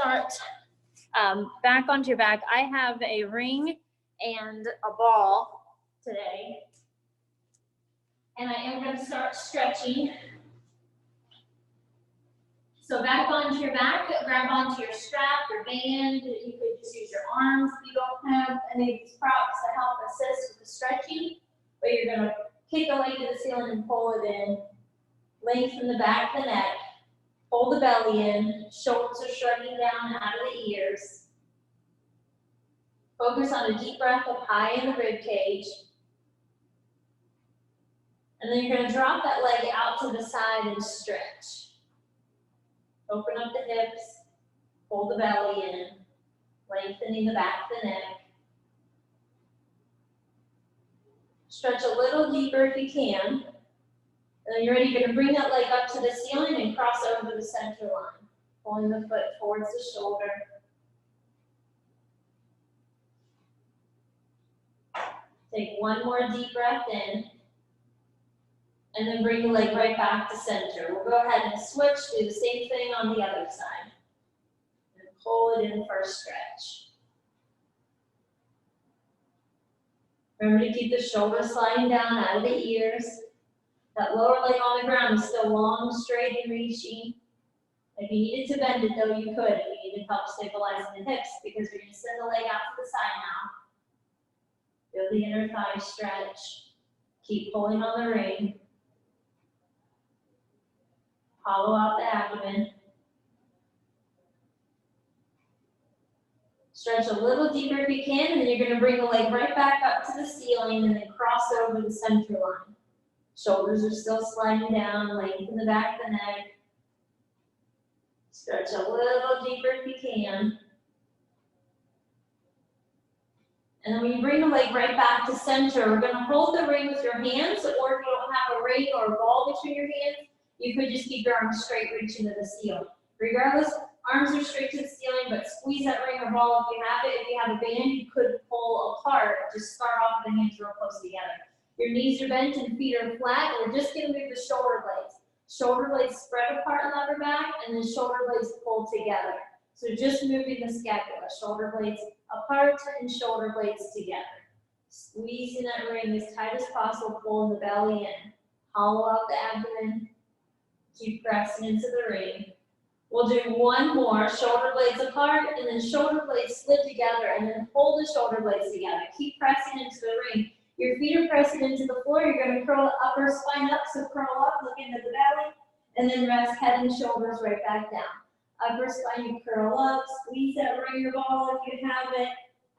start back onto your back. I have a ring and a ball today. And I am going to start stretching. So back onto your back, grab onto your strap, your band. You could just use your arms if you don't have any of these props to help assist with the stretching. But you're going to kick the leg to the ceiling and pull it in. Lengthen the back of the neck. Hold the belly in. Shoulders are shrugging down out of the ears. Focus on a deep breath up high in the rib cage. And then you're going to drop that leg out to the side and stretch. Open up the hips, hold the belly in, lengthening the back of the neck. Stretch a little deeper if you can. And then you're ready, you're going to bring that leg up to the ceiling and cross over the center line, pulling the foot towards the shoulder. Take one more deep breath in. And then bring the leg right back to center. We'll go ahead and switch, do the same thing on the other side. And pull it in for a stretch. Remember to keep the shoulders sliding down out of the ears. That lower leg on the ground is still long, straight, and reaching. If you needed to bend it, though, you could. If you needed help stabilizing the hips, because you're going to send the leg out to the side now. Feel the inner thigh stretch. Keep pulling on the ring. Hollow out the abdomen. Stretch a little deeper if you can, and then you're going to bring the leg right back up to the ceiling and then cross over the center line. Shoulders are still sliding down, lengthen the back of the neck. Stretch a little deeper if you can. And then when you bring the leg right back to center, we're going to hold the ring with your hands, or if you don't have a ring or a ball between your hands, you could just keep your arms straight, reaching to the ceiling. Regardless, arms are straight to the ceiling, but squeeze that ring or ball if you have it. If you have a band, you could pull apart. Just start off with the hands real close together. Your knees are bent and feet are flat. We're just going to move the shoulder blades. Shoulder blades spread apart in the upper back, and then shoulder blades pull together. So just moving the scapula. Shoulder blades apart and shoulder blades together. Squeezing that ring as tight as possible, pulling the belly in. Hollow out the abdomen. Keep pressing into the ring. We'll do one more, shoulder blades apart, and then shoulder blades slid together, and then hold the shoulder blades together. Keep pressing into the ring. Your feet are pressing into the floor. You're going to curl the upper spine up, so curl up, look into the belly, and then rest head and shoulders right back down. Upper spine, you curl up, squeeze that ring or ball if you have it,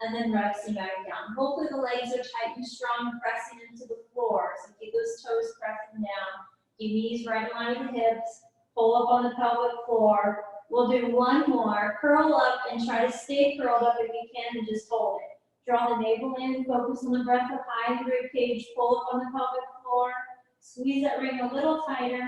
and then resting back down. Hopefully the legs are tight and strong, pressing into the floor, so keep those toes pressing down. Keep knees right in line with the hips. Pull up on the pelvic floor. We'll do one more. Curl up and try to stay curled up if you can, and just hold it. Draw the navel in, focus on the breath up high in the rib cage. Pull up on the pelvic floor. Squeeze that ring a little tighter,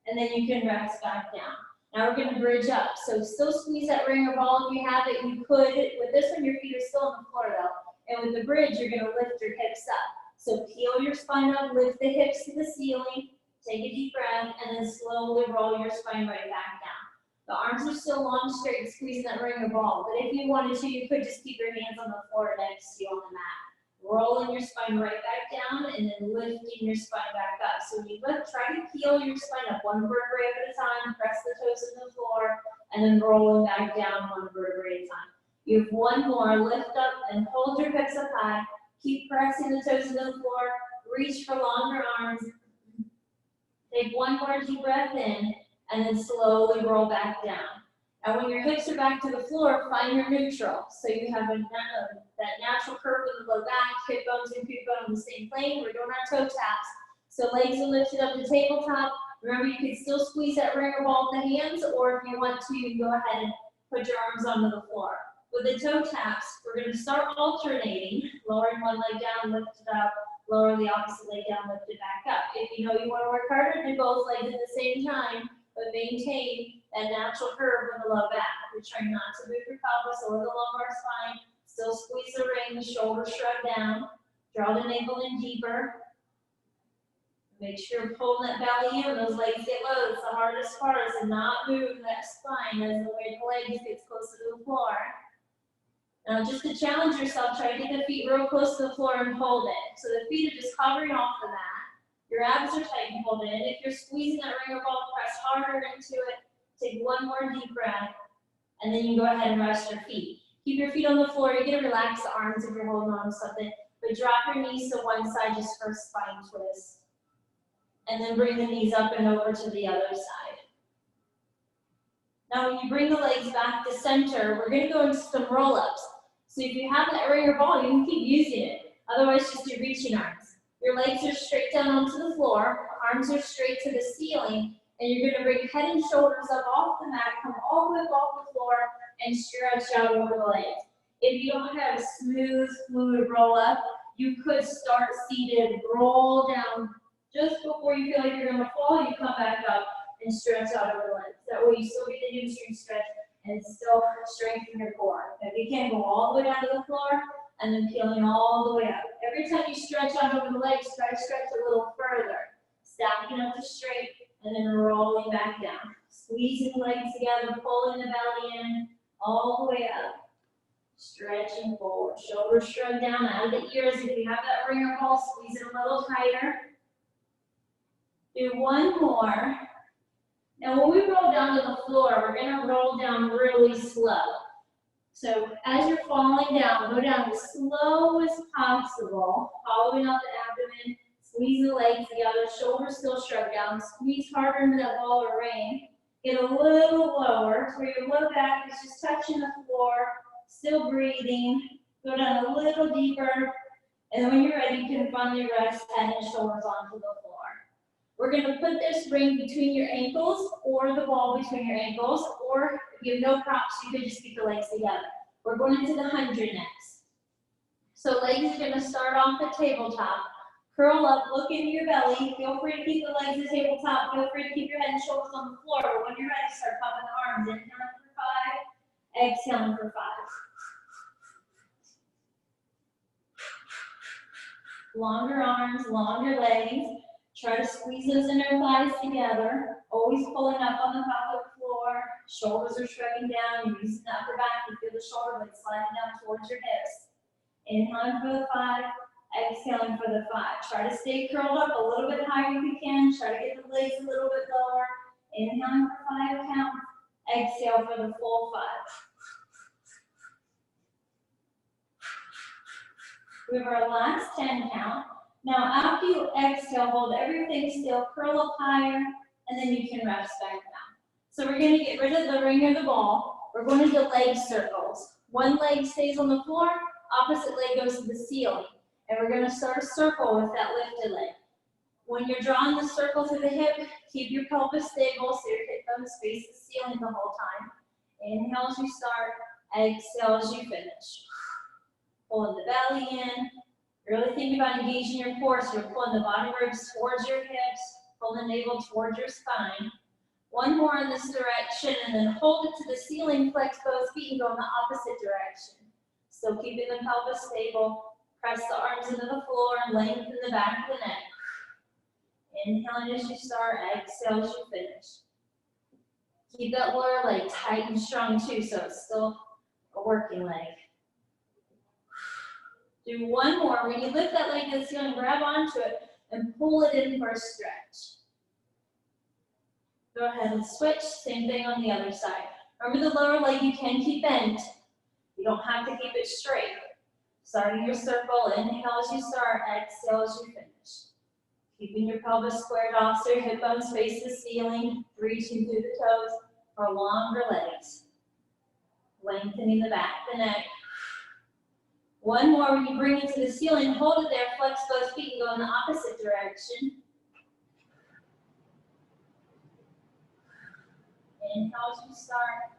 and then you can rest back down. Now we're going to bridge up. So still squeeze that ring or ball if you have it. You could. With this one, your feet are still on the floor though. And with the bridge, you're going to lift your hips up. So peel your spine up, lift the hips to the ceiling. Take a deep breath, and then slowly roll your spine right back down. The arms are still long, straight, squeezing that ring or ball. But if you wanted to, you could just keep your hands on the floor next to you on the mat. Rolling your spine right back down, and then lifting your spine back up. So when you lift, try to peel your spine up one vertebrae at a time, press the toes in the floor, and then rolling back down one vertebrae at a time. You have one more, lift up and hold your hips up high. Keep pressing the toes into the floor, reach for longer arms. Take one more deep breath in, and then slowly roll back down. Now when your hips are back to the floor, find your neutral. So you have that natural curve in the low back, hip bones and pubic bone on the same plane. We're doing our toe taps. So legs are lifted up to tabletop. Remember, you can still squeeze that ring or ball with the hands, or if you want to, you can go ahead and put your arms onto the floor. With the toe taps, we're going to start alternating, lowering one leg down, lift it up, lower the opposite leg down, lift it back up. If you know you want to work harder, do both legs at the same time, but maintain that natural curve in the low back. We're trying not to move your pelvis or the lumbar spine. Still squeeze the ring, the shoulders shrug down. Draw the navel in deeper. Make sure you're pulling that belly in. Those legs get low. It's the hardest part, is to not move that spine as the way the legs gets closer to Now just to challenge yourself, try to get the feet real close to the floor and hold it. So the feet are just hovering off the mat. Your abs are tight and hold it in. If you're squeezing that ringer ball, press harder into it. Take one more deep breath, and then you can go ahead and rest your feet. Keep your feet on the floor. You're gonna relax the arms if you're holding on to something, but drop your knees to one side just for a spine twist. And then bring the knees up and over to the other side. Now when you bring the legs back to center, we're gonna go into some roll-ups. So if you have that ringer ball, you can keep using it. Otherwise, just do reaching arms. Your legs are straight down onto the floor, arms are straight to the ceiling, and you're gonna bring head and shoulders up off the mat, come all the way up off the floor, and stretch out over the legs. If you don't have a smooth, fluid roll-up, you could start seated, roll down. Just before you feel like you're gonna fall, you come back up and stretch out over the legs. That way you still get the hamstring stretch and still strengthen your core. If you can't go all the way down to the floor and then peeling all the way up. Every time you stretch out over the legs, try to stretch a little further. Stacking up to straight and then rolling back down. Squeezing the legs together, pulling the belly in, all the way up. Stretching forward. Shoulders shrug down out of the ears. If you have that ringer ball, squeeze it a little tighter. Do one more. Now when we roll down to the floor, we're going to roll down really slow. So as you're falling down, go down as slow as possible, following out the abdomen, squeeze the legs together, shoulders still shrug down, squeeze harder into that ball or ring. Get a little lower, so your low back is just touching the floor, still breathing. Go down a little deeper, and then when you're ready, you can finally rest head and shoulders onto the floor. We're going to put this ring between your ankles or the ball between your ankles, or if you have no props, you could just keep the legs together. We're going into the 100 next. So legs are going to start off at tabletop. Curl up, look into your belly. Feel free to keep the legs at tabletop. Feel free to keep your head and shoulders on the floor. But when you're ready, start popping the arms. Inhaling for 5, exhaling for 5. Longer arms, longer legs. Try to squeeze those inner thighs together. Always pulling up on the top of the floor. Shoulders are shrugging down. You're using the upper back. You feel the shoulder blades sliding down towards your hips. Inhaling for the 5, exhaling for the 5. Try to stay curled up a little bit higher if you can. Try to get the legs a little bit lower. Inhaling for 5 count. Exhale for the full 5. We have our last 10 count. Now, after you exhale, hold everything still, curl up higher, and then you can rest back down. So we're going to get rid of the ring or the ball. We're going to do leg circles. One leg stays on the floor, opposite leg goes to the ceiling. And we're going to start a circle with that lifted leg. When you're drawing the circle through the hip, keep your pelvis stable so your hip bones face the ceiling the whole time. Inhale as you start, exhale as you finish. Pulling the belly in. Really think about engaging your core, so you're pulling the bottom ribs towards your hips, pull the navel towards your spine. One more in this direction, and then hold it to the ceiling, flex both feet, and go in the opposite direction. Still keeping the pelvis stable. Press the arms into the floor and lengthen the back of the neck. Inhaling as you start, exhale as you finish. Keep that lower leg tight and strong too, so it's still a working leg. Do one more. When you lift that leg to the ceiling, grab onto it and pull it in for a stretch. Go ahead and switch. Same thing on the other side. Remember the lower leg you can keep bent. You don't have to keep it straight. Starting your circle, inhale as you start, exhale as you finish. Keeping your pelvis squared off so your hip bones face the ceiling, reaching through the toes for longer legs. Lengthening the back of the neck. One more, when you bring it to the ceiling, hold it there, flex both feet and go in the opposite direction. Inhale as you start,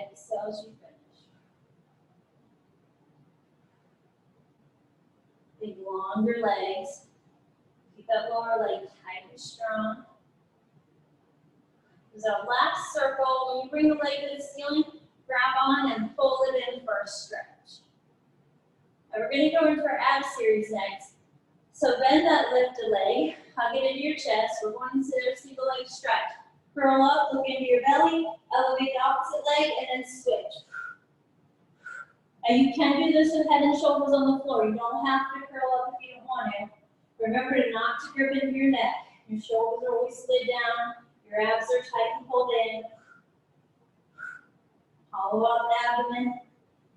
exhale as you finish. Big longer legs. Keep that lower leg tight and strong. This is our last circle. When you bring the leg to the ceiling, grab on and pull it in for a stretch. And we're going to go into our ab series next. So bend that lifted leg, hug it into your chest. We're going into a single leg stretch. Curl up, look into your belly, elevate the opposite leg, and then switch. And you can do this with head and shoulders on the floor. You don't have to curl up if you don't want to. Remember to not to grip into your neck. Your shoulders are always slid down. Your abs are tight and pulled in. Hollow out the abdomen.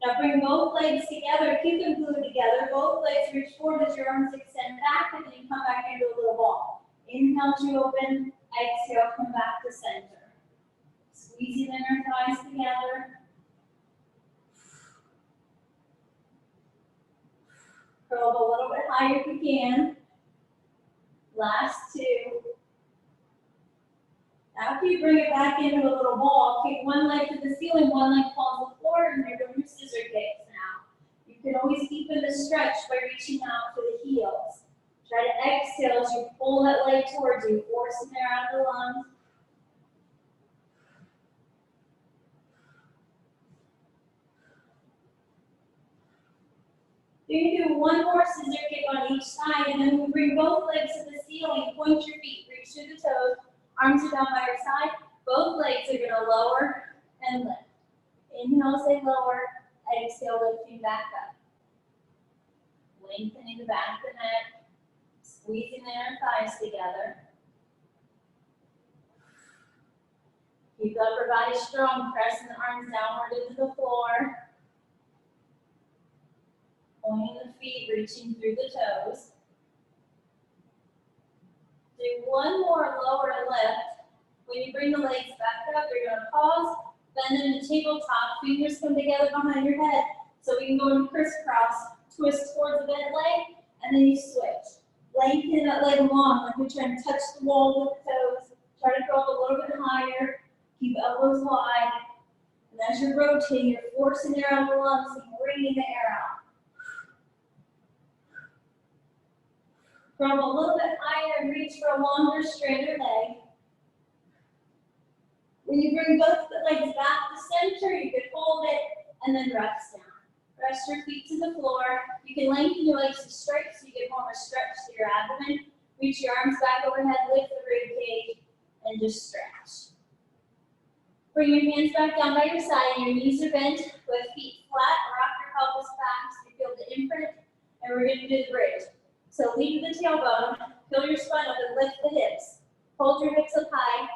Now bring both legs together. Keep them glued together. Both legs reach forward as your arms extend back, and then you come back into a little ball. Inhale to open. Exhale, come back to center. Squeeze the inner thighs together. Curl up a little bit higher if you can. Last two. After you bring it back into a little ball, kick one leg to the ceiling, one leg falls to the floor, and you're doing your scissor kicks now. You can always deepen the stretch by reaching out to the heels. Try to exhale as you pull that leg towards you, forcing air out of the lungs. You can do one more scissor kick on each side, and then we bring both legs to the ceiling, point your feet, reach through the toes, arms are down by your side. Both legs are gonna lower and lift. Inhale, say lower, exhale, lifting back up. Lengthening the back of the neck, squeezing the inner thighs together. Keep the upper body strong, pressing the arms downward into the floor. Pointing the feet, reaching through the toes. Do one more lower lift. When you bring the legs back up, you're gonna pause, bend them to tabletop, fingers come together behind your head, so we can go into crisscross, twist towards the bent leg, and then you switch. Lengthen that leg long, like you're trying to touch the wall with the toes. Try to go up a little bit higher, keep elbows wide, and as you're rotating, you're forcing air out of the lungs and bringing the air out. From a little bit higher and reach for a longer, straighter leg. When you bring both the legs back to center, you can hold it and then rest down. Rest your feet to the floor. You can lengthen your legs to straight so you get more of a stretch to your abdomen. Reach your arms back overhead, lift the rib cage, and just stretch. Bring your hands back down by your side. Your knees are bent with feet flat. Rock your pelvis back so you feel the imprint. And we're going to do the bridge. So lead the tailbone, fill your spine up and lift the hips. Hold your hips up high.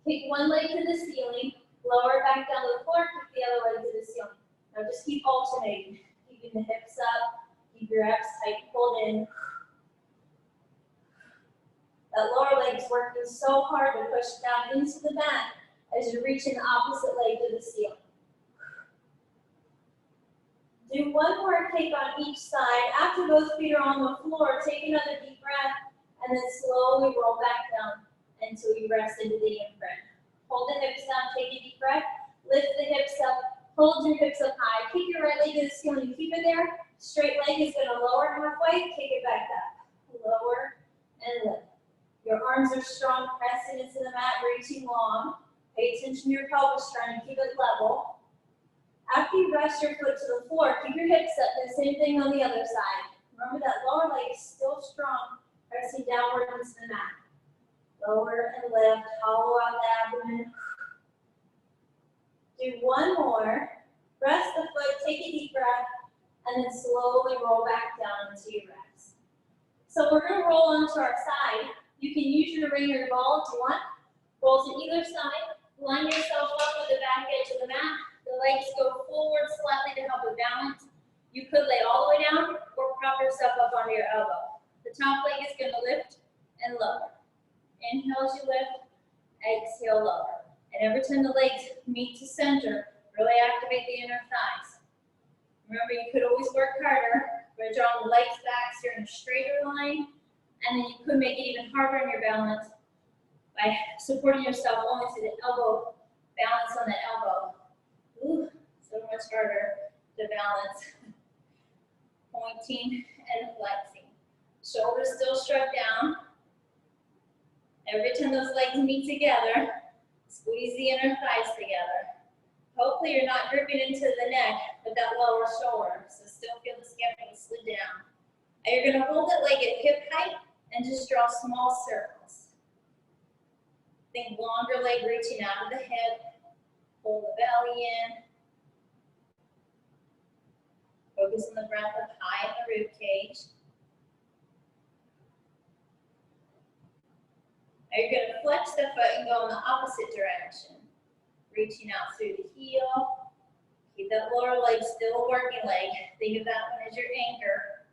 Kick one leg to the ceiling, lower it back down to the floor, kick the other leg to the ceiling. Now just keep alternating, keeping the hips up, keep your abs tight and pulled in. That lower leg's working so hard to push down into the mat as you're reaching the opposite leg to the ceiling. Do one more kick on each side. After both feet are on the floor, take another deep breath and then slowly roll back down until you rest into the imprint. Hold the hips down, take a deep breath, lift the hips up, hold your hips up high, kick your right leg to the ceiling, keep it there. Straight leg is going to lower halfway, kick it back up. Lower and lift. Your arms are strong, pressing into the mat, reaching long. Pay attention to your pelvis, trying to keep it level. After you rest your foot to the floor, keep your hips up, and same thing on the other side. Remember that lower leg is still strong, pressing downward into the mat. Lower and lift, hollow out the abdomen. Do one more. Rest the foot, take a deep breath, and then slowly roll back down into your rest. So we're going to roll onto our side. You can use your ring or your ball if you want. Roll to either side. Line yourself up with the back edge of the mat. The legs go forward slightly to help with balance. You could lay all the way down or prop yourself up onto your elbow. The top leg is going to lift and lower. Inhale as you lift, exhale, lower. And every time the legs meet to center, really activate the inner thighs. Remember, you could always work harder by drawing the legs back so you're in a straighter line. And then you could make it even harder on your balance by supporting yourself only to the elbow, balance on the elbow. Ooh, so much harder to balance. Pointing and flexing. Shoulders still struck down. Every time those legs meet together, squeeze the inner thighs together. Hopefully you're not gripping into the neck with that lower shoulder, so still feel the scapula slid down. And you're going to hold it leg at hip height and just draw small circles. Think longer leg reaching out of the hip. Pull the belly in. Focus on the breath up high in the rib cage. Now you're going to flex the foot and go in the opposite direction. Reaching out through the heel. Keep that lower leg still a working leg. Think of that one as your anchor.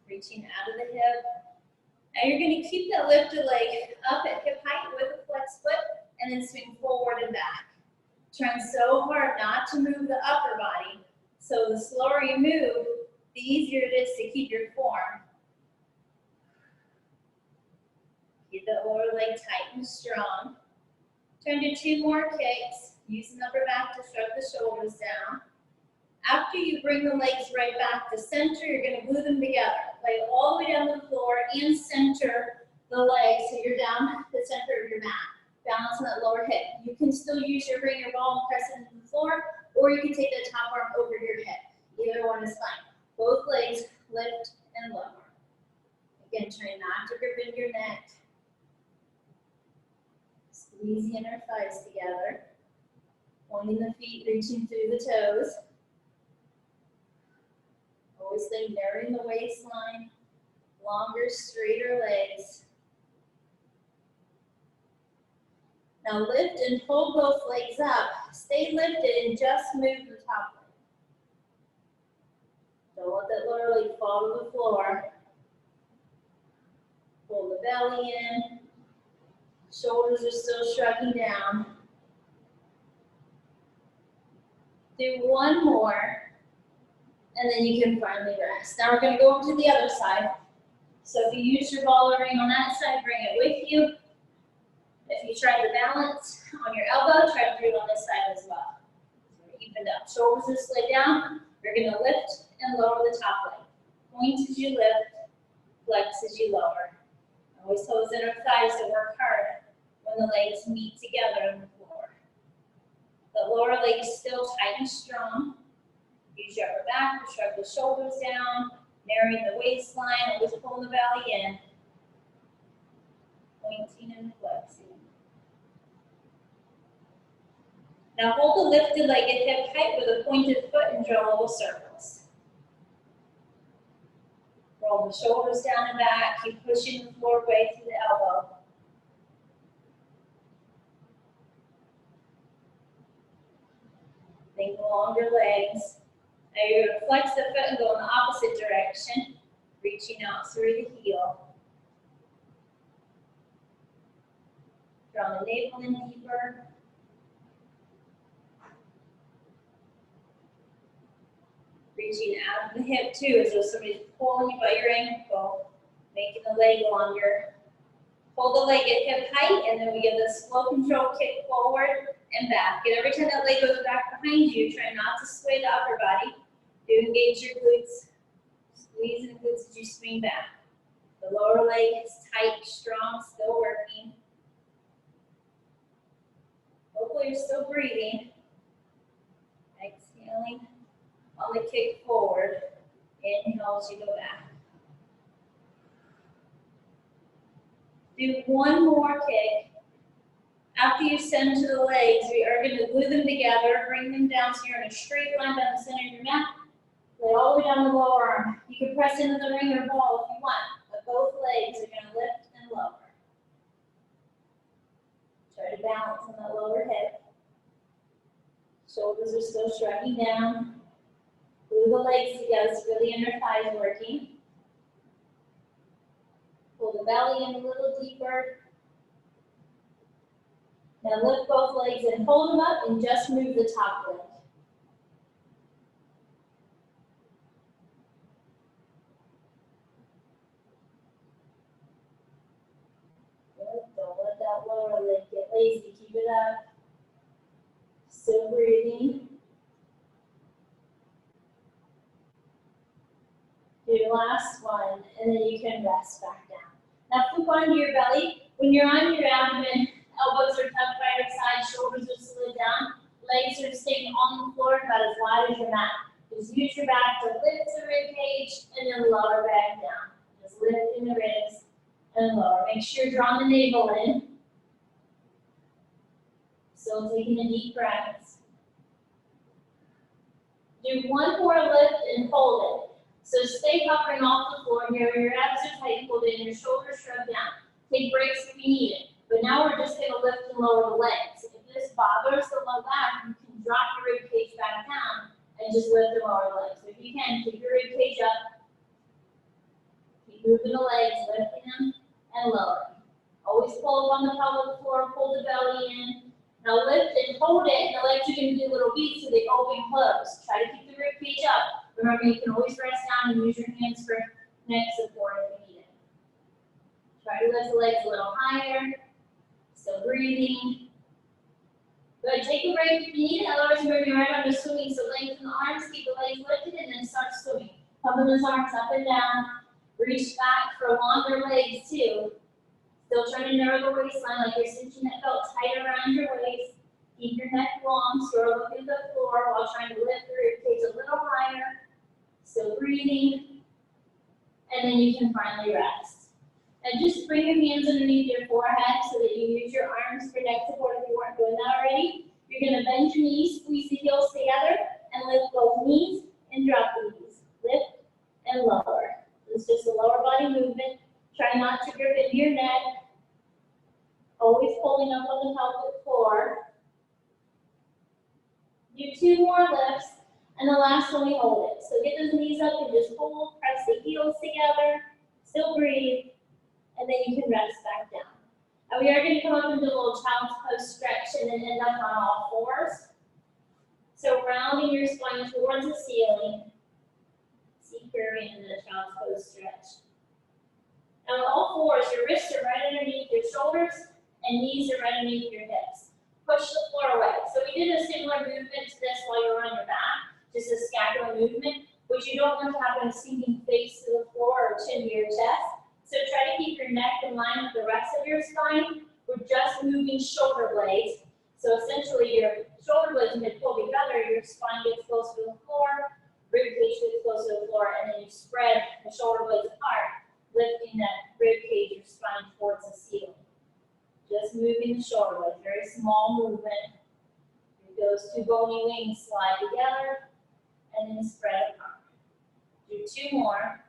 Reaching out of the hip. Now you're going to keep that lifted leg up at hip height with a flex foot and then swing forward and back. Trying so hard not to move the upper body. So the slower you move, the easier it is to keep your form. Keep that lower leg tight and strong. Turn to 2 more kicks. Use the upper back to shrug the shoulders down. After you bring the legs right back to center, you're going to glue them together. Lay all the way down to the floor and center the legs so you're down the center of your mat. Balance on that lower hip. You can still use your ringer ball and press it into the floor, or you can take the top arm over your hip. Either one is fine. Both legs lift and lower. Again, try not to grip into your neck. Squeeze the inner thighs together. Pointing the feet, reaching through the toes. Always think narrowing the waistline, longer, straighter legs. Now lift and pull both legs up. Stay lifted and just move the top leg. Don't let that lower leg fall to the floor. Pull the belly in. Shoulders are still shrugging down. Do one more. And then you can finally rest. Now we're going to go over to the other side. So if you use your ball or ring on that side, bring it with you. If you try to balance on your elbow, try to do it on this side as well. So we're evened up. Shoulders are slid down. We're going to lift and lower the top leg. Point as you lift, flex as you lower. Always tell those inner thighs to work hard when the legs meet together on the floor. The lower leg is still tight and strong. Use your upper back to shrug the shoulders down, narrowing the waistline, always pulling the belly in. Pointing and flexing. Now hold the lifted leg at hip height with a pointed foot and draw little circles. Roll the shoulders down and back, keep pushing the floor away through the elbow. Think longer legs. Now you're going to flex the foot and go in the opposite direction, reaching out through the heel. Draw the navel in deeper. Reaching out of the hip too, as though somebody's pulling you by your ankle, making the leg longer. Hold the leg at hip height, and then we give the slow control kick forward and back. And every time that leg goes back behind you, try not to sway the upper body. Do engage your glutes. Squeeze the glutes as you swing back. The lower leg is tight, strong, still working. Hopefully you're still breathing. Exhaling on the kick forward. Inhale as you go back. Do one more kick. After you center the legs, we are going to glue them together, bring them down so you're in a straight line down the center of your mat. Lay all the way down the lower arm. You can press into the ring or ball if you want, but both legs are going to lift and lower. Try to balance on that lower hip. Shoulders are still shrugging down. Glue the legs together so the inner thighs working. Pull the belly in a little deeper. Now lift both legs and hold them up and just move the top leg. Good. Don't let that lower leg get lazy. Keep it up. Still breathing. Do your last one, and then you can rest back down. Now flip onto your belly. When you're on your abdomen, elbows are tucked by your side, shoulders are slid down, legs are staying on the floor about as wide as your mat. Just use your back to lift the rib cage and then lower back down. Just lift in the ribs and lower. Make sure you're drawing the navel in. So Still taking a deep breath. Do one more lift and hold it. So stay hovering off the floor here. Your abs are tight, hold it, and your shoulders shrug down. Take breaks if you need it. But now we're just going to lift and lower the legs. If this bothers the low back, you can drop your rib cage back down and just lift and lower the legs. If you can, keep your rib cage up. Keep moving the legs, lifting them and lowering. Always pull up on the pelvic floor, pull the belly in. Now lift and hold it, and the legs are going to do little beats so they open and close. Try to keep the rib cage up. Remember, you can always rest down and use your hands for neck support if you need it. Try to lift the legs a little higher. Still breathing. Good. Take a break if you need it. Otherwise, we're moving right on to swimming. So lengthen the arms, keep the legs lifted, and then start swimming. Pumping those arms up and down. Reach back for longer legs too. Still trying to narrow the waistline like you're cinching that belt tight around your waist. Keep your neck long, so you're looking at the floor while trying to lift the rib cage a little higher. Still breathing. And then you can finally rest. And just bring your hands underneath your forehead so that you use your arms for neck support if you weren't doing that already. You're going to bend your knees, squeeze the heels together, and lift both knees and drop the knees. Lift and lower. It's just a lower body movement. Try not to grip into your neck. Always pulling up on the pelvic floor. Do 2 more lifts, and the last one we hold it. So get those knees up and just hold, press the heels together, still breathe, and then you can rest back down. And we are going to come up into a little child's pose stretch and then end up on all fours. So rounding your spine towards the ceiling. See curving into the child's pose stretch. Now on all fours, your wrists are right underneath your shoulders and knees are right underneath your hips. Push the floor away. So we did a similar movement to this while you were on your back, just a scapular movement, which you don't want to have a sinking face to the floor or chin to your chest. So try to keep your neck in line with the rest of your spine. We're just moving shoulder blades. So essentially your shoulder blades when they pull together, your spine gets close to the floor, rib cage gets close to the floor, and then you spread the shoulder blades apart, lifting that rib cage, your spine towards the ceiling. Just moving the shoulder blades, very small movement. Those 2 bony wings slide together, and then spread apart. Do 2 more.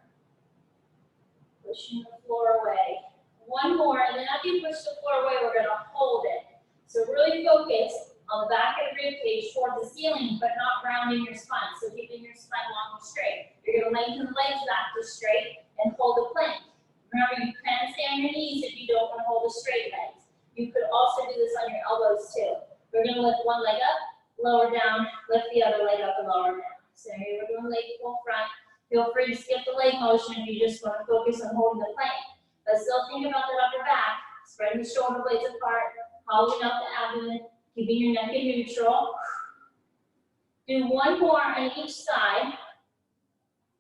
Pushing the floor away. 1 more, and then after you push the floor away, we're going to hold it. So really focus on the back of the rib cage towards the ceiling, but not rounding your spine. So keeping your spine long and straight. You're going to lengthen the legs back to straight and hold the plank. Remember, you can stay on your knees if you don't want to hold the straight legs. You could also do this on your elbows too. We're going to lift one leg up, lower down, lift the other leg up and lower down. So here we're doing leg pull front. Feel free to skip the leg motion if you just want to focus on holding the plank. But still think about that upper back, spreading the shoulder blades apart, hollowing out the abdomen, keeping your neck in neutral. Do 1 more on each side,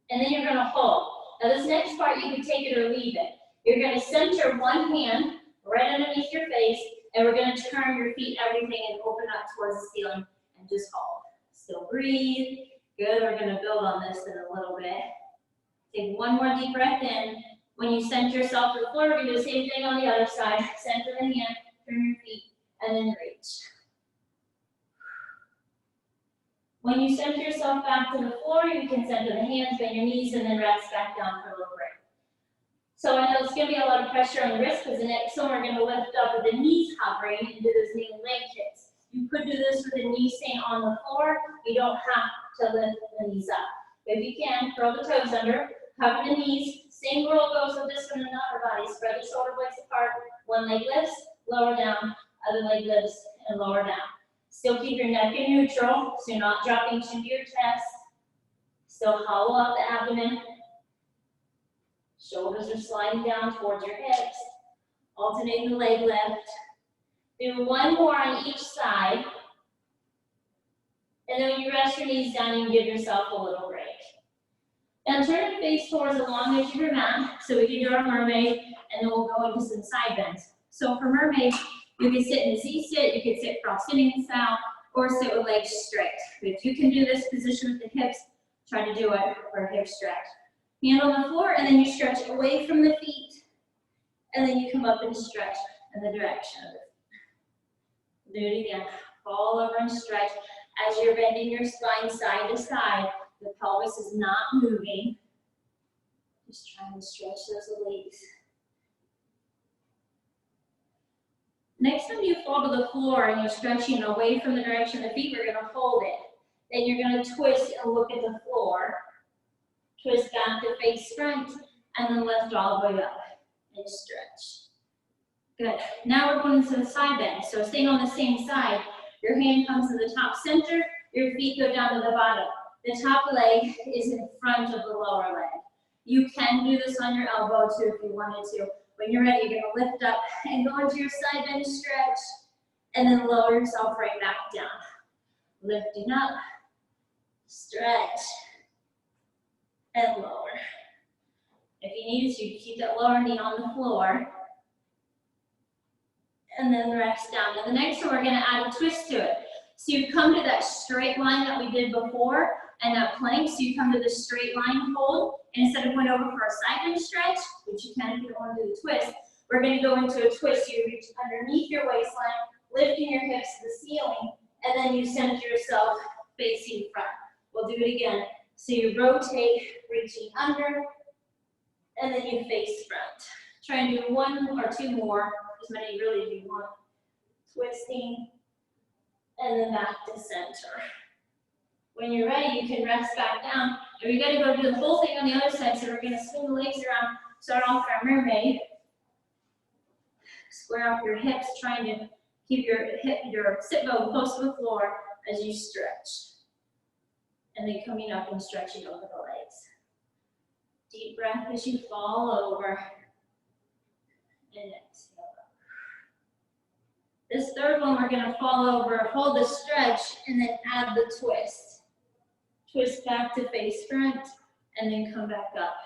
and then you're going to hold. Now this next part, you can take it or leave it. You're going to center one hand right underneath your face, and we're going to turn your feet, everything, and open up towards the ceiling, and just hold. Still breathe. Good, we're going to build on this in a little bit. Take 1 more deep breath in. When you center yourself to the floor, we're going to do the same thing on the other side. Center the hand, turn your feet, and then reach. When you center yourself back to the floor, you can center the hands, bend your knees, and then rest back down for a little break. So I know it's going to be a lot of pressure on the wrist because the next one we're going to lift up with the knees hovering and do those knee and leg kicks. You could do this with the knees staying on the floor. You don't have to lift the knees up. But if you can, curl the toes under, cover the knees. Same rule goes with this one in the upper body. Spread the shoulder blades apart. 1 leg lifts, lower down. Other leg lifts and lower down. Still keep your neck in neutral, so you're not dropping chin to your chest. Still hollow out the abdomen. Shoulders are sliding down towards your hips. Alternating the leg lift. Do 1 more on each side. And then when you rest your knees down, you can give yourself a little break. Now turn your face towards the long edge of your mat, so we can do our mermaid, and then we'll go into some side bends. So for mermaid, you can sit in a Z-sit, you can sit cross-sitting style, or sit with legs straight. If you can do this position with the hips, try to do it for a hip stretch. Hand on the floor, and then you stretch away from the feet, and then you come up and stretch in the direction of it. Do it again. Fall over and stretch. As you're bending your spine side to side, the pelvis is not moving. Just trying to stretch those legs. Next time you fall to the floor and you're stretching away from the direction of the feet, we're going to hold it. Then you're going to twist and look at the floor. Twist back to face front, and then lift all the way up and stretch. Good. Now we're going to the side bend. So staying on the same side, your hand comes to the top center, your feet go down to the bottom. The top leg is in front of the lower leg. You can do this on your elbow too if you wanted to. When you're ready, you're going to lift up and go into your side bend stretch, and then lower yourself right back down. Lifting up, stretch, and lower. If you need to, keep that lower knee on the floor, and then rest down. And the next one, we're going to add a twist to it. So you come to that straight line that we did before, and that plank, so you come to the straight line hold, and instead of going over for a side bend stretch, which you can if you don't want to do the twist, we're going to go into a twist. So you reach underneath your waistline, lifting your hips to the ceiling, and then you center yourself facing front. We'll do it again. So you rotate, reaching under, and then you face front. Try and do one or two more, as many really as you want. Twisting, and then back to center. When you're ready, you can rest back down. And we got to go do the whole thing on the other side, so we're going to swing the legs around, start off our mermaid. Square off your hips, trying to keep your sit bone close to the floor as you stretch. And then coming up and stretching over the legs. Deep breath as you fall over. And exhale. This third one, we're going to fall over, hold the stretch, and then add the twist. Twist back to face front, and then come back up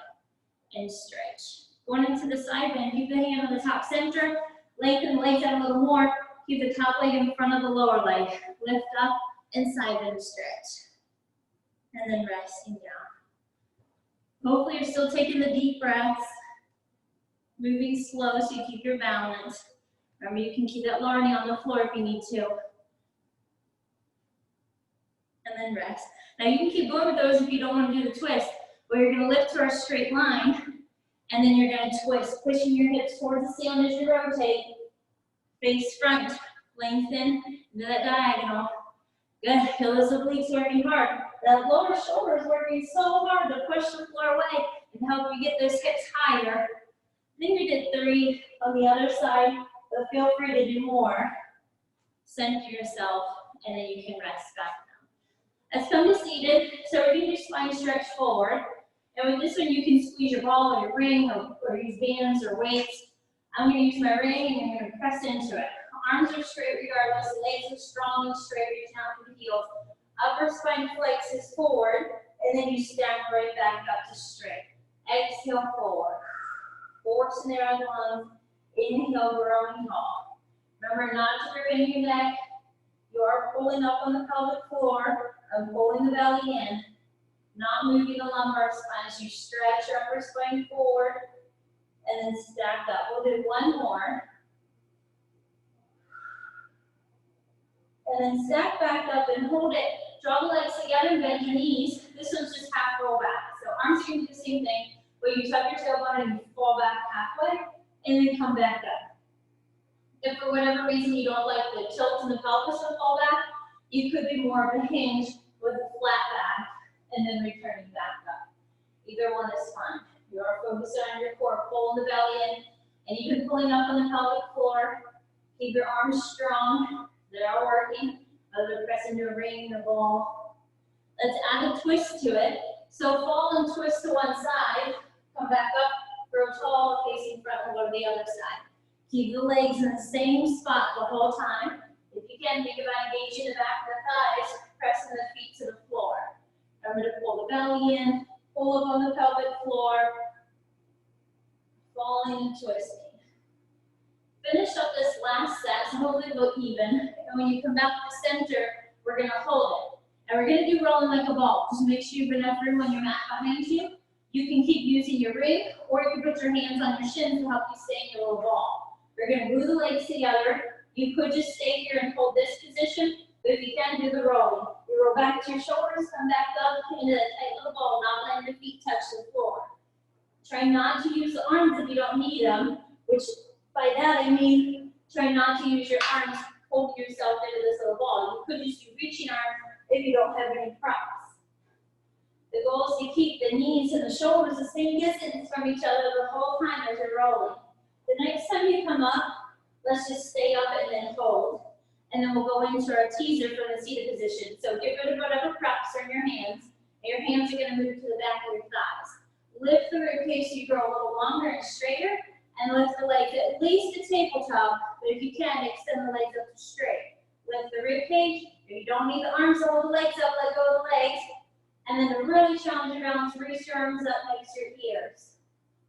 and stretch. Going into the side bend, keep the hand on the top center, lengthen the legs out a little more, keep the top leg in front of the lower leg. Lift up and side bend stretch. And then resting down. Hopefully you're still taking the deep breaths, moving slow so you keep your balance. Remember, you can keep that lower knee on the floor if you need to. And then rest. Now you can keep going with those if you don't want to do the twist, but you're going to lift to our straight line, and then you're going to twist, pushing your hips towards the ceiling as you rotate. Face front, lengthen into that diagonal. Good, feel those obliques working hard. That lower shoulder is working so hard to push the floor away and help you get those hips higher. I think we did 3 on the other side, but feel free to do more. Center yourself, and then you can rest back down. Let's come to seated. So we're going to do spine stretch forward. And with this one, you can squeeze your ball or your ring or use bands or weights. I'm going to use my ring, and I'm going to press into it. Arms are straight regardless. Legs are strong and straight. Reach out to the heels. Upper spine flexes forward, and then you stack right back up to straight. Exhale forward. Forks in there on lunge. Inhale, growing tall. Remember not to bring your neck. You are pulling up on the pelvic floor and pulling the belly in. Not moving the lumbar spine as you stretch your upper spine forward and then stack up. We'll do one more. And then stack back up and hold it. Draw the legs together and bend your knees. This one's just half roll back. So arms are going to do the same thing, where you tuck your tailbone and you fall back halfway and then come back up. If for whatever reason you don't like the tilt in the pelvis or fall back, you could do more of a hinge with a flat back and then returning back up. Either one is fine. You are focusing on your core, pulling the belly in, and even pulling up on the pelvic floor. Keep your arms strong. They are working. Other pressing your ring, the ball. Let's add a twist to it. So fall and twist to one side. Come back up, grow tall, facing front, and go to the other side. Keep the legs in the same spot the whole time. If you can, think about engaging the back of the thighs, pressing the feet to the floor. Remember to pull the belly in, pull up on the pelvic floor, falling and twisting. Finish up this last set, so hopefully we'll even. And when you come back to the center, we're going to hold it. And we're going to do rolling like a ball. Just make sure you have enough room on your mat behind you. You can keep using your ring, or you can put your hands on your shins to help you stay in your little ball. We're going to glue the legs together. You could just stay here and hold this position, do the rolling. You roll back to your shoulders, come back up into that tight little ball, not letting the feet touch the floor. Try not to use the arms if you don't need them, which by that I mean try not to use your arms holding yourself into this little ball. You could just do reaching arms if you don't have any props. The goal is to keep the knees and the shoulders the same distance from each other the whole time as you're rolling. The next time you come up, let's just stay up and then hold. And then we'll go into our teaser from the seated position. So get rid of whatever props are in your hands. And your hands are going to move to the back of your thighs. Lift the rib cage so you grow a little longer and straighter. And lift the legs at least to tabletop. But if you can, extend the legs up to straight. Lift the rib cage. If you don't need the arms to hold the legs up, let go of the legs. And then to really challenge your balance, reach your arms up next to your ears.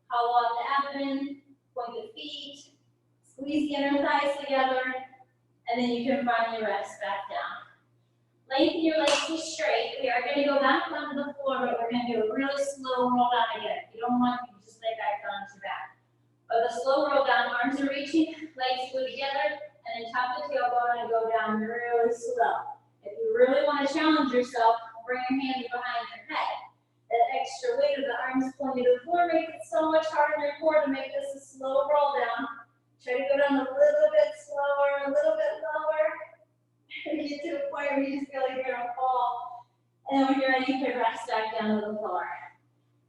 Hollow out the abdomen, point the feet, squeeze the inner thighs together, and then you can finally rest back down. Lengthen your legs to straight. We are going to go back down to the floor, but we're going to do a really slow roll down again. You don't want to just lay back down to your back. But the slow roll down, arms are reaching, legs go together, and then top the tailbone and go down really slow. If you really want to challenge yourself, bring your hands behind your head. That extra weight of the arms pointing to the floor makes it so much harder in your core to make this a slow roll down. Try to go down a little bit slower, a little bit lower. You get to the point where you just feel like you're gonna fall. And then when you're ready, you can rest back down to the floor.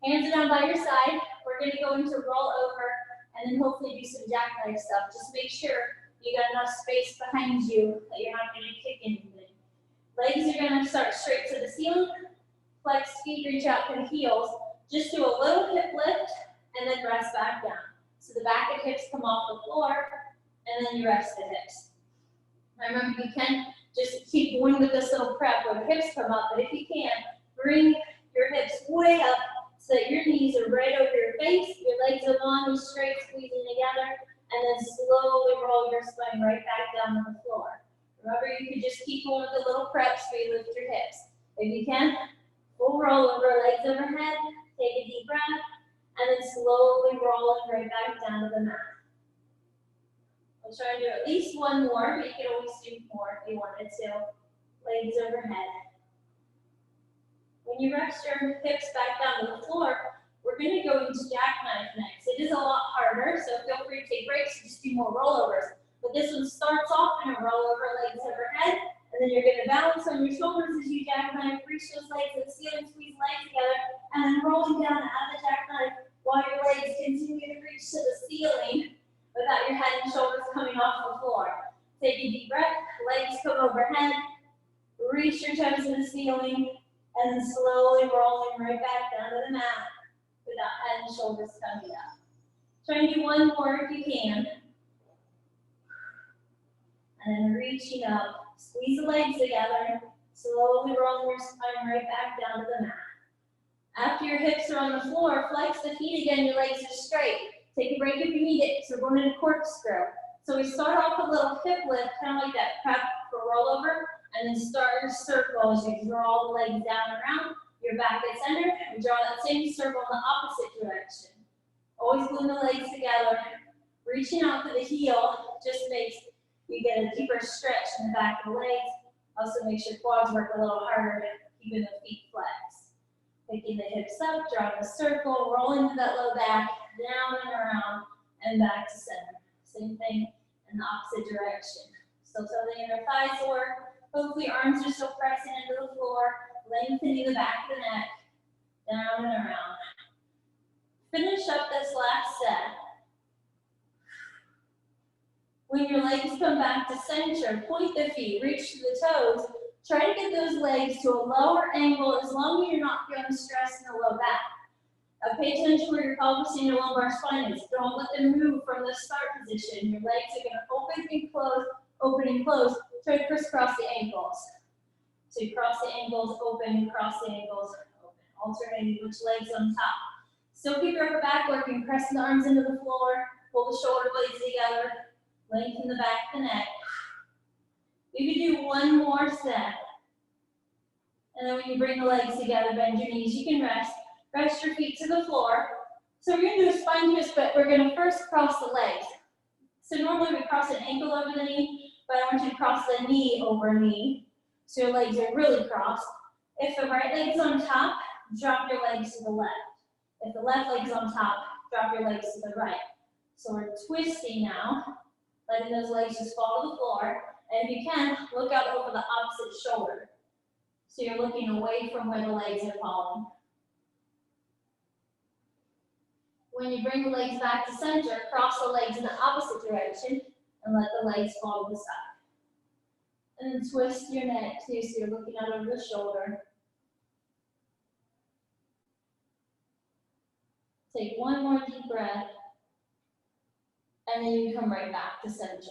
Hands are down by your side. We're gonna go into roll over and then hopefully do some jackknife stuff. Just make sure you got enough space behind you that you're not gonna kick anything. Legs are going to start straight to the ceiling. Flex feet, reach out to the heels. Just do a little hip lift and then rest back down. So the back of hips come off the floor and then you rest the hips. Now remember, you can just keep going with this little prep where the hips come up, but if you can, bring your hips way up so that your knees are right over your face, your legs are long and straight, squeezing together, and then slowly roll your spine right back down to the floor. Remember, you can just keep going with the little preps where you lift your hips. If you can, full roll over, legs overhead, take a deep breath, and then slowly rolling right back down to the mat. I'll try to do at least one more, but you can always do more if you wanted to. Legs overhead. When you rest your hips back down to the floor, we're going to go into jackknife next. It is a lot harder, so feel free to take breaks and just do more rollovers. But this one starts off in a roll over, legs overhead, and then you're going to balance on your shoulders as you jackknife, reach those legs to the ceiling, squeeze legs together, and then rolling down out of the jackknife while your legs continue to reach to the ceiling without your head and shoulders coming off the floor. Take a deep breath, legs come overhead, reach your toes to the ceiling, and then slowly rolling right back down to the mat without head and shoulders coming up. Try and do one more if you can. And then reaching up, squeeze the legs together, slowly rolling your spine right back down to the mat. After your hips are on the floor, flex the feet again, your legs are straight. Take a break if you need it, so we're going to corkscrew. So we start off with a little hip lift, kind of like that prep for rollover, and then start your circle as you draw the legs down and around, your back at center, and draw that same circle in the opposite direction. Always gluing the legs together, reaching out to the heel, just makes you get a deeper stretch in the back of the legs. Also makes your quads work a little harder, keeping the feet flexed. Picking the hips up, drawing a circle, rolling to that low back, down and around, and back to center. Same thing in the opposite direction. Still tell the inner thighs to work. Hopefully arms are still pressing into the floor, lengthening the back of the neck, down and around. Finish up this last set. When your legs come back to center, point the feet, reach to the toes. Try to get those legs to a lower angle as long as you're not feeling stress in the low back. Now pay attention where your pelvis and your lumbar spine is. Don't let them move from the start position. Your legs are going to open and close, open and close. Try to crisscross the ankles. So you cross the ankles, open, cross the ankles, open. Alternating which legs on top. Still keep your upper back working, pressing the arms into the floor, pull the shoulder blades together. Lengthen the back of the neck. You can do one more set. And then when you bring the legs together, bend your knees, you can rest. Rest your feet to the floor. So we're going to do a spine twist, but we're going to first cross the legs. So normally we cross an ankle over the knee, but I want you to cross the knee over knee. So your legs are really crossed. If the right leg's on top, drop your legs to the left. If the left leg's on top, drop your legs to the right. So we're twisting now, letting those legs just fall to the floor. And if you can, look out over the opposite shoulder. So you're looking away from where the legs are falling. When you bring the legs back to center, cross the legs in the opposite direction and let the legs fall to the side. And then twist your neck too, so you're looking out over the shoulder. Take one more deep breath, and then you come right back to center.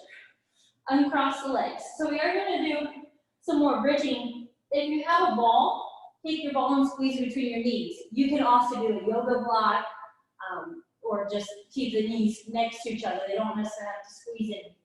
Uncross the legs. So we are going to do some more bridging. If you have a ball, take your ball and squeeze between your knees. You can also do a yoga block, or just keep the knees next to each other. They don't necessarily have to squeeze anything.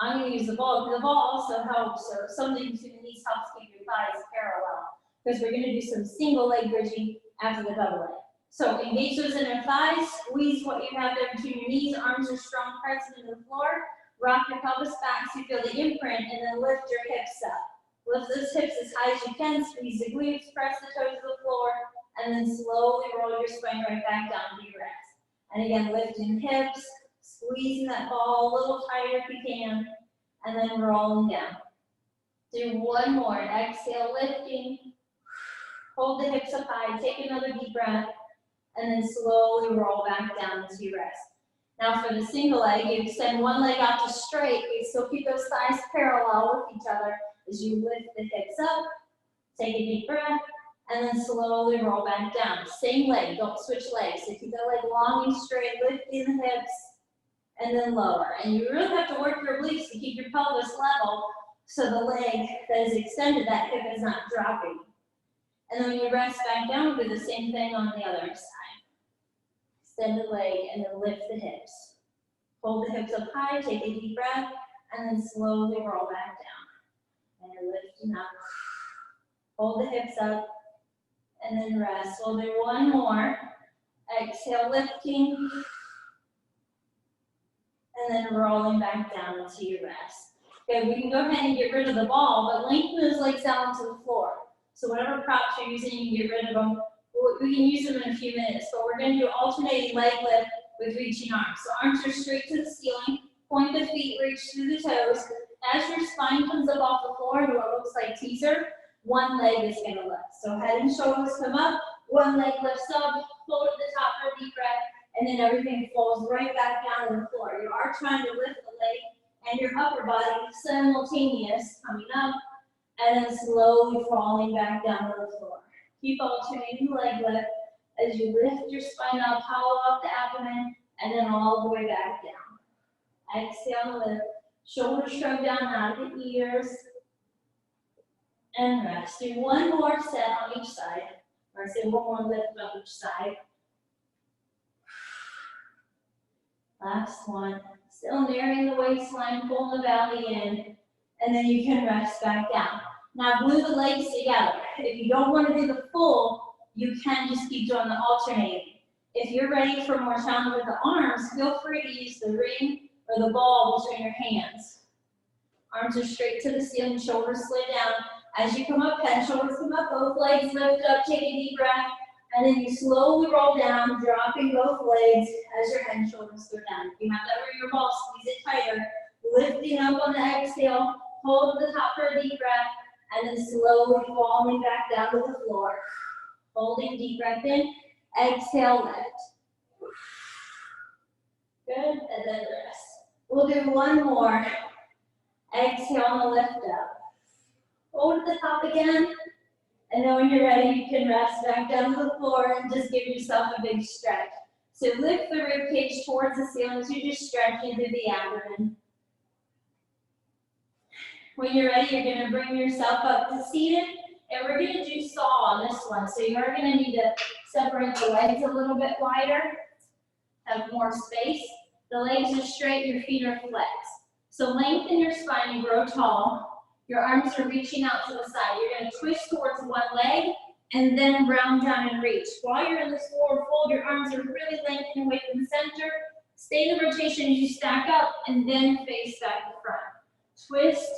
I'm going to use the ball, because the ball also helps, or something between the knees helps keep your thighs parallel, because we're going to do some single leg bridging after the double leg. So engage those inner thighs, squeeze what you have there between your knees, arms are strong, pressing into the floor, rock your pelvis back so you feel the imprint, and then lift your hips up. Lift those hips as high as you can, squeeze the glutes, press the toes to the floor, and then slowly roll your spine right back down to your rest. And again, lifting hips, squeezing that ball a little tighter if you can, and then rolling down. Do one more. Exhale, lifting. Hold the hips up high. Take another deep breath, and then slowly roll back down into your rest. Now for the single leg, you extend one leg out to straight. You still keep those thighs parallel with each other as you lift the hips up. Take a deep breath, and then slowly roll back down. Same leg, don't switch legs. So keep that leg long and straight, lifting the hips, and then lower. And you really have to work your obliques to keep your pelvis level so the leg that is extended, that hip is not dropping. And then when you rest back down, do the same thing on the other side. Extend the leg and then lift the hips. Hold the hips up high, take a deep breath, and then slowly roll back down. And you're lifting up. Hold the hips up, and then rest. We'll do one more. Exhale, lifting, and then rolling back down into your rest. Okay, we can go ahead and get rid of the ball, but lengthen those legs down to the floor. So whatever props you're using, you can get rid of them. We can use them in a few minutes, but we're going to do alternating leg lift with reaching arms. So arms are straight to the ceiling, point the feet, reach through the toes. As your spine comes up off the floor into what looks like teaser, one leg is going to lift. So head and shoulders come up, one leg lifts up, hold at the top for a deep breath, and then everything falls right back down to the floor. You are trying to lift the leg and your upper body simultaneous, coming up, and then slowly falling back down to the floor. Keep alternating leg lift as you lift your spine up, hollow out the abdomen, and then all the way back down. Exhale, lift. Shoulders shrug down out of the ears. And rest. Do one more set on each side. Or say one more lift on each side. Last one. Still narrowing the waistline, pull the belly in, and then you can rest back down. Now glue the legs together. If you don't want to do the full, you can just keep doing the alternating. If you're ready for more challenge with the arms, feel free to use the ring or the ball between your hands. Arms are straight to the ceiling, shoulders slid down. As you come up, head and shoulders come up, both legs lift up, take a deep breath, and then you slowly roll down, dropping both legs as your head and shoulders go down. If you have that over your ball, squeeze it tighter, lifting up on the exhale, hold at the top for a deep breath, and then slowly falling back down to the floor. Holding deep breath in, exhale, lift. Good, and then rest. We'll do one more. Exhale and lift up. Hold at the top again, and then when you're ready, you can rest back down to the floor and just give yourself a big stretch. So lift the rib cage towards the ceiling, so you're just stretching through the abdomen. When you're ready, you're going to bring yourself up to seated, and we're going to do saw on this one. So you are going to need to separate the legs a little bit wider, have more space. The legs are straight, your feet are flexed. So lengthen your spine and grow tall. Your arms are reaching out to the side. You're going to twist towards one leg and then round down and reach. While you're in this forward fold, your arms are really lengthening away from the center. Stay in the rotation as you stack up and then face back to front. Twist,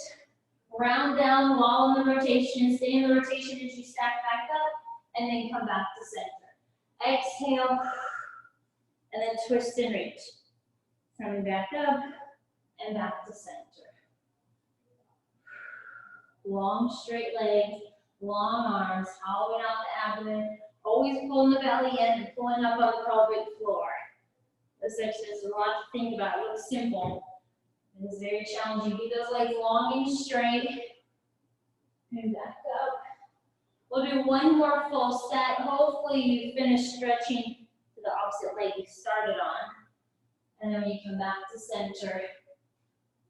Round down while in the rotation. Stay in the rotation as you stack back up, and then come back to center. Exhale, and then twist and reach. Coming back up, and back to center. Long straight legs, long arms, hollowing out the abdomen, always pulling the belly in and pulling up on the pelvic floor. This exercise is a lot to think about. It looks simple. It is very challenging. Keep those legs long and straight. And back up. We'll do one more full set. Hopefully you finish stretching to the opposite leg you started on. And then when you come back to center,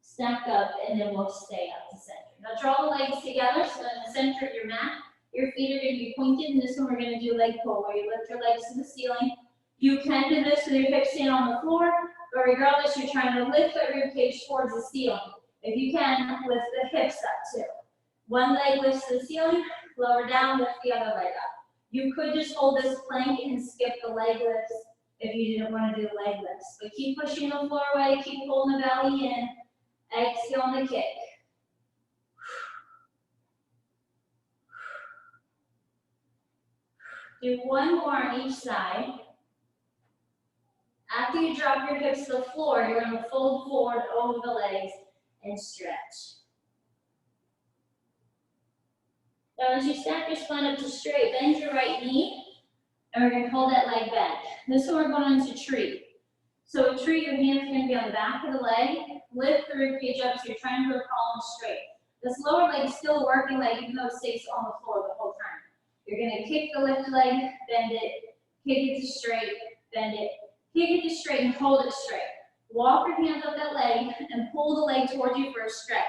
stack up, and then we'll stay up to center. Now draw the legs together, so in the center of your mat, your feet are going to be pointed, and this one we're going to do leg pull, where you lift your legs to the ceiling. You can do this with your hips staying on the floor, but regardless, you're trying to lift that rib cage towards the ceiling. If you can, lift the hips up too. One leg lifts to the ceiling, lower down, lift the other leg up. You could just hold this plank and skip the leg lifts if you didn't want to do leg lifts. But keep pushing the floor away, keep pulling the belly in. Exhale on the kick. Do one more on each side. After you drop your hips to the floor, you're going to fold forward over the legs and stretch. Now as you stack your spine up to straight, bend your right knee, and we're going to hold that leg bent. This one we're going into tree. So a tree, your hands are going to be on the back of the leg. Lift the rib cage up so you're trying to do a column straight. This lower leg is still working leg even though it stays on the floor the whole time. You're going to kick the lifted leg, bend it, kick it to straight, bend it, kick it to straight, and hold it straight. Walk your hands up that leg and pull the leg towards you for a stretch.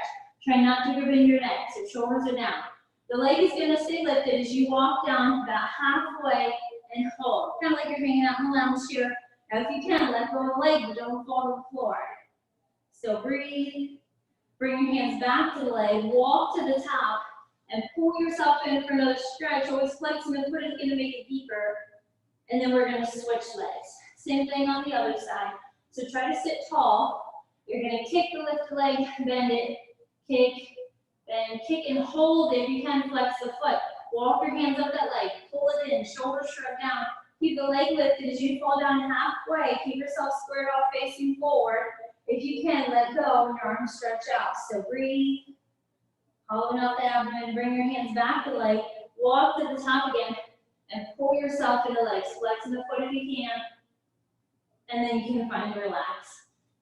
Try not to grip in your neck, so shoulders are down. The leg is going to stay lifted as you walk down about halfway and hold. Kind of like you're hanging out in the lounge chair. Now if you can, let go of the leg, but don't fall to the floor. So breathe. Bring your hands back to the leg, walk to the top, and pull yourself in for another stretch. Always flexing the foot is going to make it deeper. And then we're going to switch legs. Same thing on the other side. So try to sit tall. You're going to kick the lifted leg, bend it, kick, and kick and hold it. If you can, flex the foot. Walk your hands up that leg, pull it in, shoulders shrug down. Keep the leg lifted as you fall down halfway. Keep yourself squared off facing forward. If you can, let go and your arms stretch out. So breathe. Hollowing out the abdomen. Bring your hands back to the leg. Walk to the top again and pull yourself into legs. Flexing the foot if you can. And then you can finally relax.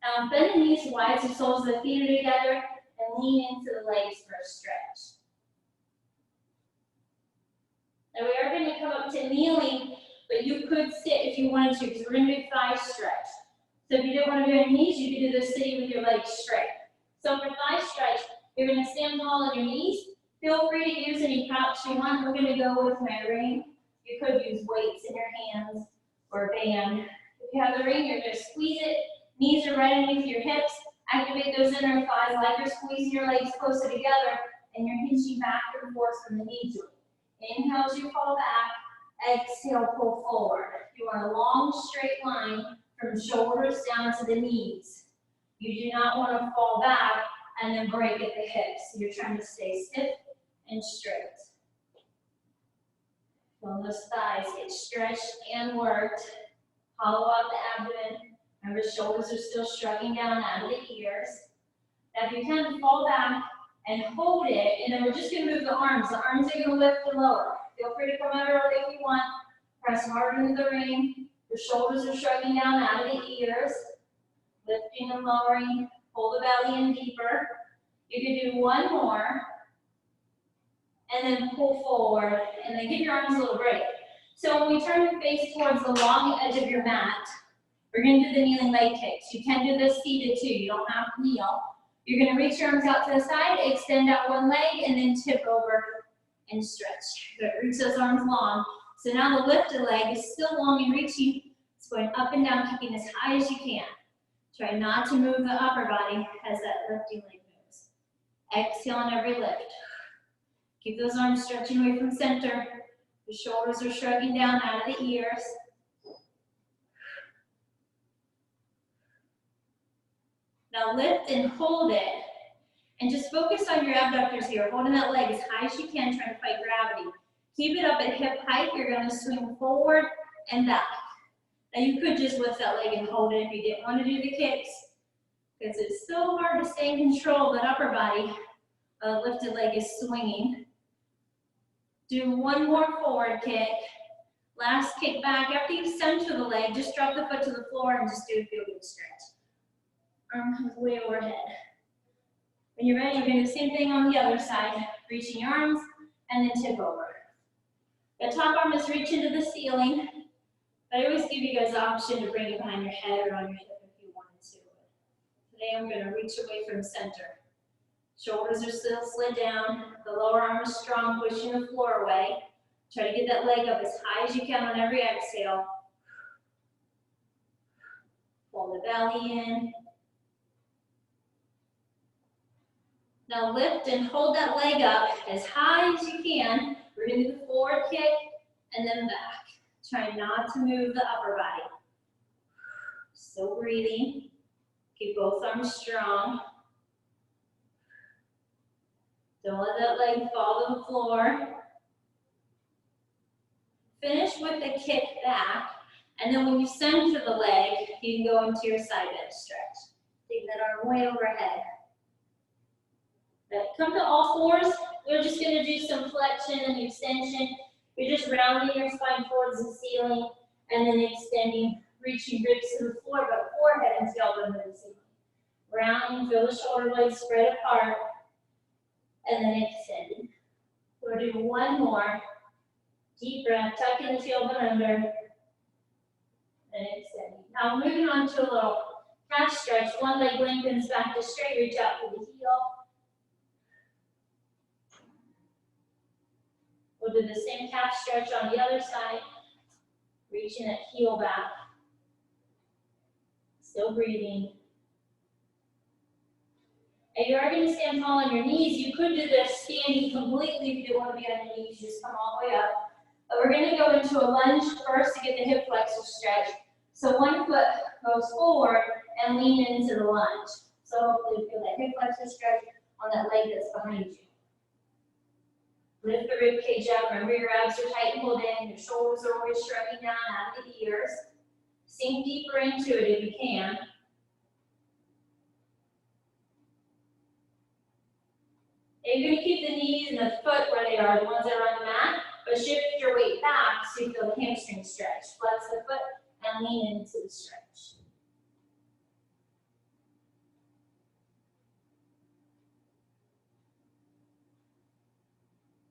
Now bend the knees wide so soles of the feet are together and lean into the legs for a stretch. Now we are going to come up to kneeling, but you could sit if you wanted to, because we're going to do thigh stretch. So if you didn't want to do your knees, you could do this sitting with your legs straight. So for thigh stretch, you're going to stand tall on your knees. Feel free to use any props you want. We're going to go with my ring. You could use weights in your hands or a band. If you have the ring, you're going to squeeze it. Knees are right underneath your hips. Activate those inner thighs like you're squeezing your legs closer together, and you're hinching back and forth from the knee joint. Inhale as you fall back. Exhale, pull forward. You want a long straight line from shoulders down to the knees. You do not want to fall back and then break at the hips. You're trying to stay stiff and straight. Feel those thighs get stretched and worked. Hollow out the abdomen. Remember, shoulders are still shrugging down out of the ears. Now if you can, fall back and hold it, and then we're just going to move the arms. The arms are going to lift and lower. Feel free to come out early if you want. Press hard into the ring. Your shoulders are shrugging down out of the ears. Lifting and lowering. Pull the belly in deeper. You can do one more. And then pull forward. And then give your arms a little break. So when we turn your face towards the long edge of your mat, we're going to do the kneeling leg kicks. You can do this seated too. You don't have to kneel. You're going to reach your arms out to the side, extend out one leg, and then tip over and stretch. Good. Reach those arms long. So now the lifted leg is still long and reaching. It's going up and down, keeping as high as you can. Try not to move the upper body as that lifting leg moves. Exhale on every lift. Keep those arms stretching away from center. The shoulders are shrugging down out of the ears. Now lift and hold it. And just focus on your abductors here, holding that leg as high as you can, trying to fight gravity. Keep it up at hip height. You're going to swing forward and back. Now you could just lift that leg and hold it if you didn't want to do the kicks, because it's so hard to stay in control of that upper body. A lifted leg is swinging. Do one more forward kick. Last kick back. After you center the leg, just drop the foot to the floor and just do a feel-good stretch. Arm comes way overhead. When you're ready, you're going to do the same thing on the other side. Reaching your arms and then tip over. The top arm is reaching to the ceiling. I always give you guys the option to bring it behind your head or on your hip if you wanted to. Today I'm going to reach away from center. Shoulders are still slid down. The lower arm is strong, pushing the floor away. Try to get that leg up as high as you can on every exhale. Pull the belly in. Now lift and hold that leg up as high as you can. We're going to do the forward kick and then back. Try not to move the upper body. Still breathing. Keep both arms strong. Don't let that leg fall to the floor. Finish with the kick back. And then when you center the leg, you can go into your side bend stretch. Take that arm way overhead. Right. Come to all fours. We're just going to do some flexion and extension. You're just rounding your spine towards the ceiling and then extending, reaching ribs to the floor, but forehead and tailbone to the ceiling. Rounding, feel the shoulder blades spread apart, and then extending. We'll do one more. Deep breath, tucking the tailbone under, and extending. Now moving on to a little calf stretch. One leg lengthens back to straight, reach out for the heel. We'll do the same calf stretch on the other side, reaching that heel back. Still breathing. If you are going to stand tall on your knees, you could do this standing completely if you don't want to be on your knees, just come all the way up. But we're going to go into a lunge first to get the hip flexor stretch. So one foot goes forward and lean into the lunge. So hopefully you feel that hip flexor stretch on that leg that's behind you. Lift the rib cage up. Remember your abs are tight and pulled in. Your shoulders are always shrugging down out of the ears. Sink deeper into it if you can. And you're going to keep the knees and the foot where they are, the ones that are on the mat, but shift your weight back so you feel the hamstring stretch. Flex the foot and lean into the stretch.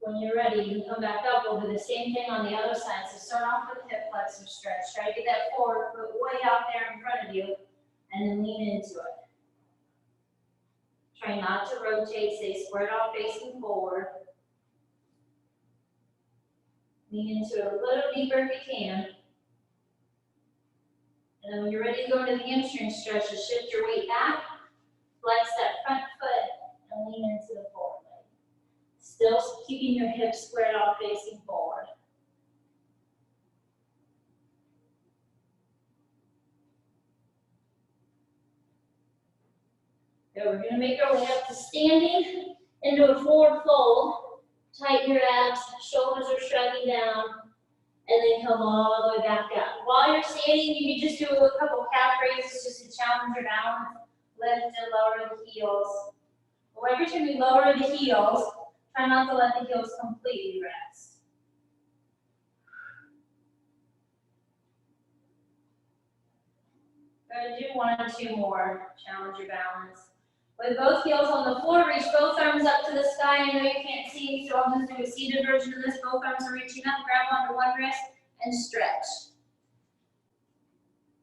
When you're ready, you can come back up. We'll do the same thing on the other side. So start off with hip flexor stretch. Try to get that forward foot way out there in front of you, and then lean into it. Try not to rotate. Stay squared off, facing forward. Lean into it a little deeper if you can. And then when you're ready to go into the hamstring stretch, just shift your weight back, flex that front foot, and lean into the forward leg. Still keeping your hips squared off, facing forward. Good. We're going to make our way up to standing into a forward fold. Tighten your abs, shoulders are shrugging down, and then come all the way back up. While you're standing, you can just do a couple calf raises just to challenge your balance. Lift and lower the heels. But every time you lower the heels, try not to let the heels completely rest. We're going to do one or two more. Challenge your balance. With both heels on the floor, reach both arms up to the sky. I know you can't see, so I'll just do a seated version of this. Both arms are reaching up, grab onto one wrist, and stretch.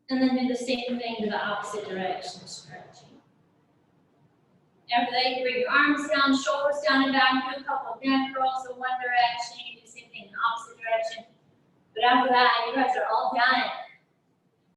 And then do the same thing to the opposite direction, stretching. After that, you can bring your arms down, shoulders down and back, do a couple of neck curls in one direction. You can do the same thing in the opposite direction. But after that, you guys are all done.